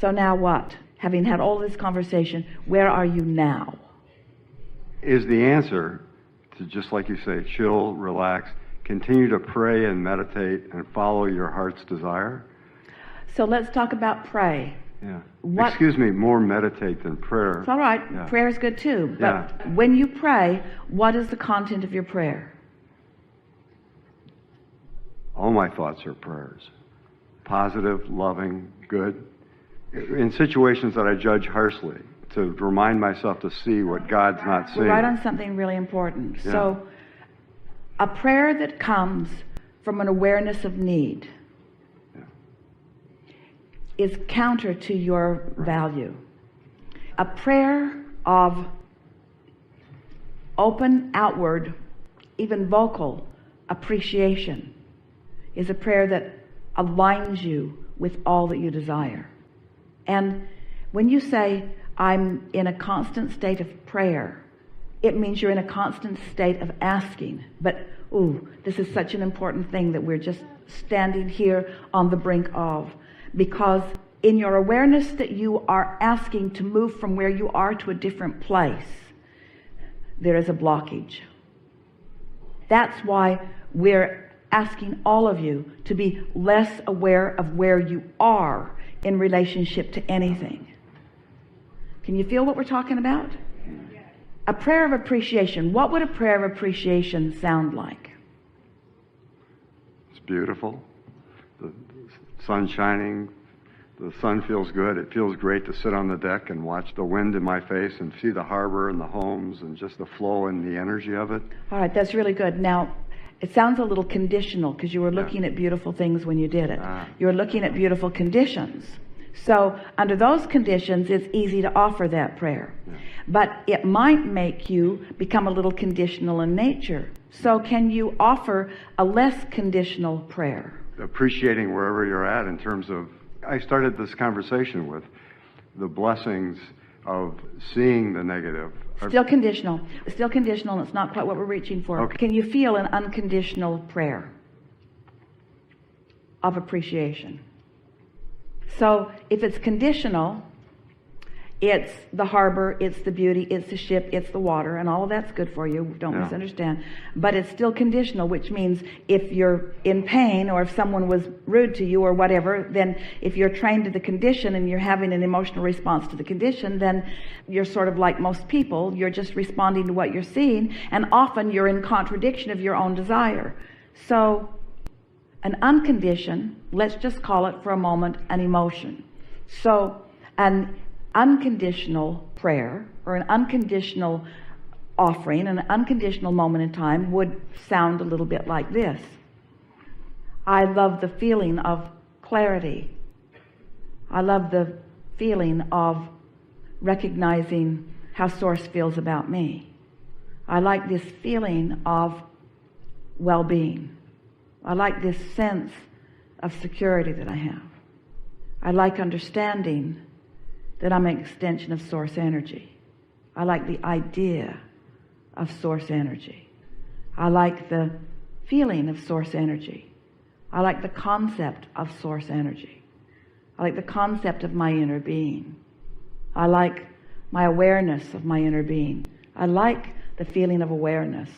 So now what? Having had all this conversation, where are you now? Is the answer to, just like you say, chill, relax, continue to pray and meditate and follow your heart's desire? So let's talk about pray. Yeah. What? Excuse me, more meditate than prayer. It's all right. Yeah. Prayer is good too. But Yeah. when you pray, what is the content of your prayer? All my thoughts are prayers. Positive, loving, good. In situations that I judge harshly, to remind myself to see what God's not seeing. We're right on something really important. Yeah. So a prayer that comes from an awareness of need is counter to your value. A prayer of open, outward, even vocal appreciation is a prayer that aligns you with all that you desire. And when you say, I'm in a constant state of prayer, it means you're in a constant state of asking. But, this is such an important thing that we're just standing here on the brink of. Because in your awareness that you are asking to move from where you are to a different place, there is a blockage. That's why we're asking all of you to be less aware of where you are in relationship to anything. Can you feel what we're talking about? A prayer of appreciation. What would a prayer of appreciation sound like? It's beautiful. The sun shining. The sun feels good. It feels great to sit on the deck and watch the wind in my face and see the harbor and the homes and just the flow and the energy of it. All right, that's really good. Now, it sounds a little conditional because you were looking at beautiful things when you did it. You were looking at beautiful conditions. So under those conditions, it's easy to offer that prayer. But it might make you become a little conditional in nature. So can you offer a less conditional prayer? Appreciating wherever you're at in terms of, I started this conversation with the blessings of seeing the negative. Still conditional. Still conditional, and it's not quite what we're reaching for. Okay. Can you feel an unconditional prayer of appreciation? So if it's conditional, it's the harbor, it's the beauty, it's the ship, it's the water, and all of that's good for you. Don't misunderstand. But it's still conditional, which means if you're in pain or if someone was rude to you or whatever, then if you're trained to the condition and you're having an emotional response to the condition, then you're sort of like most people. You're just responding to what you're seeing, and often you're in contradiction of your own desire. So an unconditioned, let's just call it for a moment, an emotion. So an unconditional prayer or an unconditional offering, an unconditional moment in time would sound a little bit like this. I love the feeling of clarity. I love the feeling of recognizing how Source feels about me. I like this feeling of well-being. I like this sense of security that I have. I like understanding that I'm an extension of Source energy. I like the idea of Source energy. I like the feeling of Source energy. I like the concept of Source energy. I like the concept of my inner being. I like my awareness of my inner being. I like the feeling of awareness.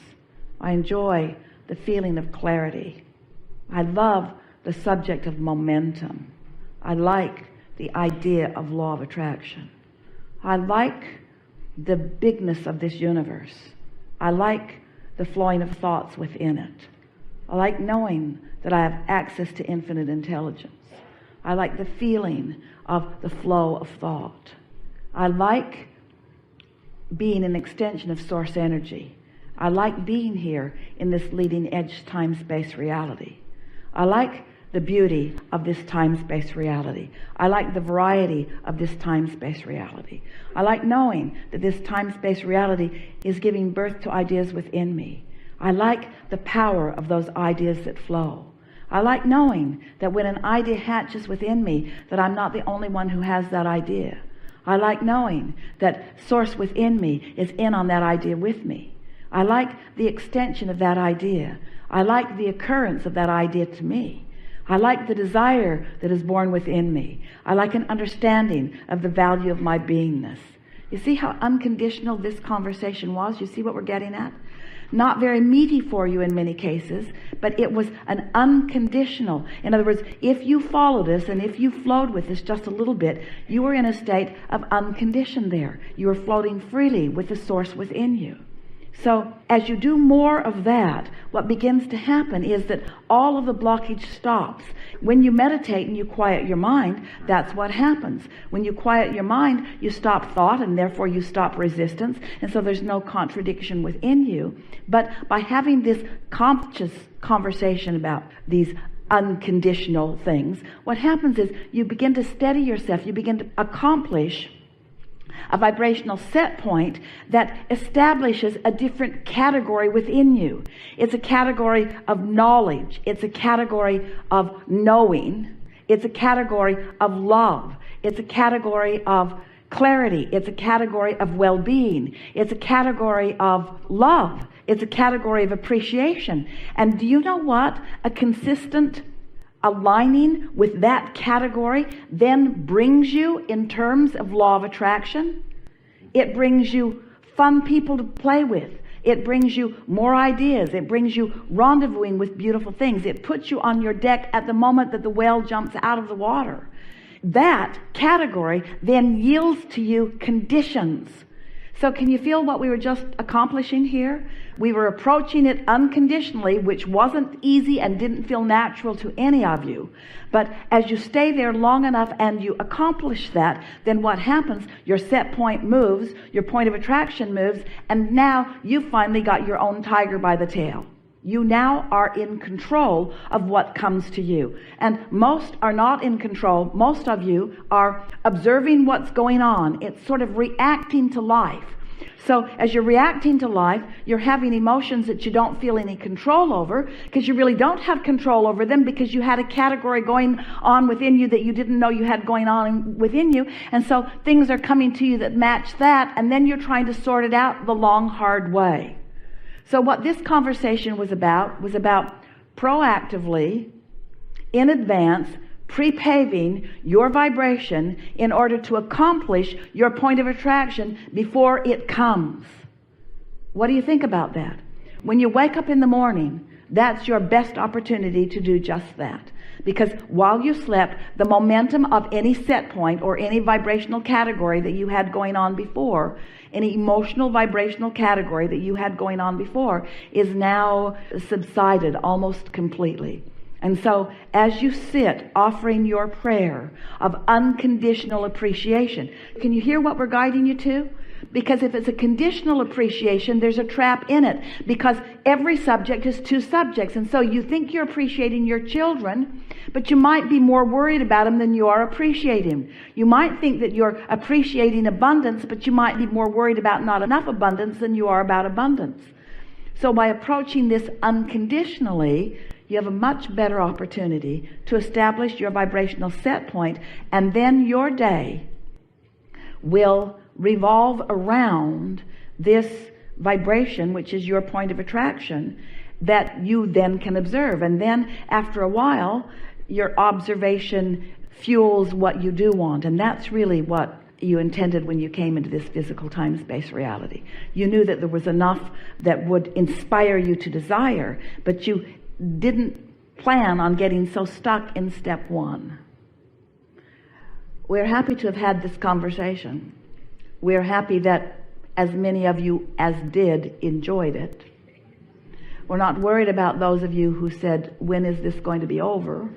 I enjoy the feeling of clarity. I love the subject of momentum. I like the idea of law of attraction. I like the bigness of this universe. I like the flowing of thoughts within it. I like knowing that I have access to infinite intelligence. I like the feeling of the flow of thought. I like being an extension of Source energy. I like being here in this leading edge time-space reality. I like the beauty of this time-space reality. I like the variety of this time-space reality. I like knowing that this time-space reality is giving birth to ideas within me. I like the power of those ideas that flow. I like knowing that when an idea hatches within me, that I'm not the only one who has that idea. I like knowing that Source within me is in on that idea with me. I like the extension of that idea. I like the occurrence of that idea to me. I like the desire that is born within me. I like an understanding of the value of my beingness. You see how unconditional this conversation was? You see what we're getting at? Not very meaty for you in many cases, but it was an unconditional. In other words, if you followed us and if you flowed with us just a little bit, you were in a state of unconditioned there. You were floating freely with the source within you. So as you do more of that, what begins to happen is that all of the blockage stops. When you meditate and you quiet your mind, that's what happens. When you quiet your mind, you stop thought, and therefore you stop resistance, and so there's no contradiction within you. But by having this conscious conversation about these unconditional things, what happens is you begin to steady yourself. You begin to accomplish a vibrational set point that establishes a different category within you. It's a category of knowledge. It's a category of knowing. It's a category of love. It's a category of clarity. It's a category of well-being. It's a category of love. It's a category of appreciation. And do you know what? A consistent aligning with that category then brings you in terms of law of attraction. It brings you fun people to play with. It brings you more ideas. It brings you rendezvousing with beautiful things. It puts you on your deck at the moment that the whale jumps out of the water. That category then yields to you conditions. So can you feel what we were just accomplishing here? We were approaching it unconditionally, which wasn't easy and didn't feel natural to any of you. But as you stay there long enough and you accomplish that, then what happens? Your set point moves, your point of attraction moves, and now you finally got your own tiger by the tail. You now are in control of what comes to you. And most are not in control. Most of you are observing what's going on. It's sort of reacting to life. So as you're reacting to life, you're having emotions that you don't feel any control over, because you really don't have control over them, because you had a category going on within you that you didn't know you had going on within you. And so things are coming to you that match that, and then you're trying to sort it out the long, hard way. So what this conversation was about proactively, in advance, pre-paving your vibration in order to accomplish your point of attraction before it comes. What do you think about that? When you wake up in the morning, that's your best opportunity to do just that. Because while you slept, the momentum of any set point or any vibrational category that you had going on before, any emotional vibrational category that you had going on before, is now subsided almost completely. And so as you sit offering your prayer of unconditional appreciation, can you hear what we're guiding you to? Because if it's a conditional appreciation, there's a trap in it, because every subject is two subjects. And so you think you're appreciating your children, but you might be more worried about them than you are appreciating them. You might think that you're appreciating abundance, but you might be more worried about not enough abundance than you are about abundance. So by approaching this unconditionally, you have a much better opportunity to establish your vibrational set point, and then your day will revolve around this vibration, which is your point of attraction, that you then can observe. And then after a while, your observation fuels what you do want. And that's really what you intended when you came into this physical time-space reality. You knew that there was enough that would inspire you to desire, but you didn't plan on getting so stuck in step one. We're happy to have had this conversation. We're happy that as many of you as did enjoyed it. We're not worried about those of you who said, when is this going to be over?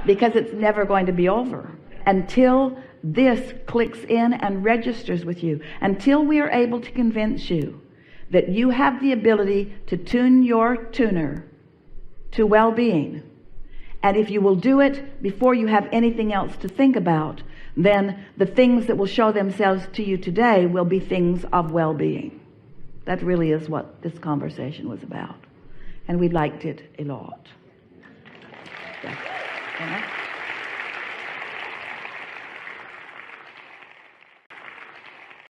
Because it's never going to be over until this clicks in and registers with you, until we are able to convince you that you have the ability to tune your tuner to well-being. And if you will do it before you have anything else to think about, then the things that will show themselves to you today will be things of well-being. That really is what this conversation was about. And we liked it a lot. Yeah.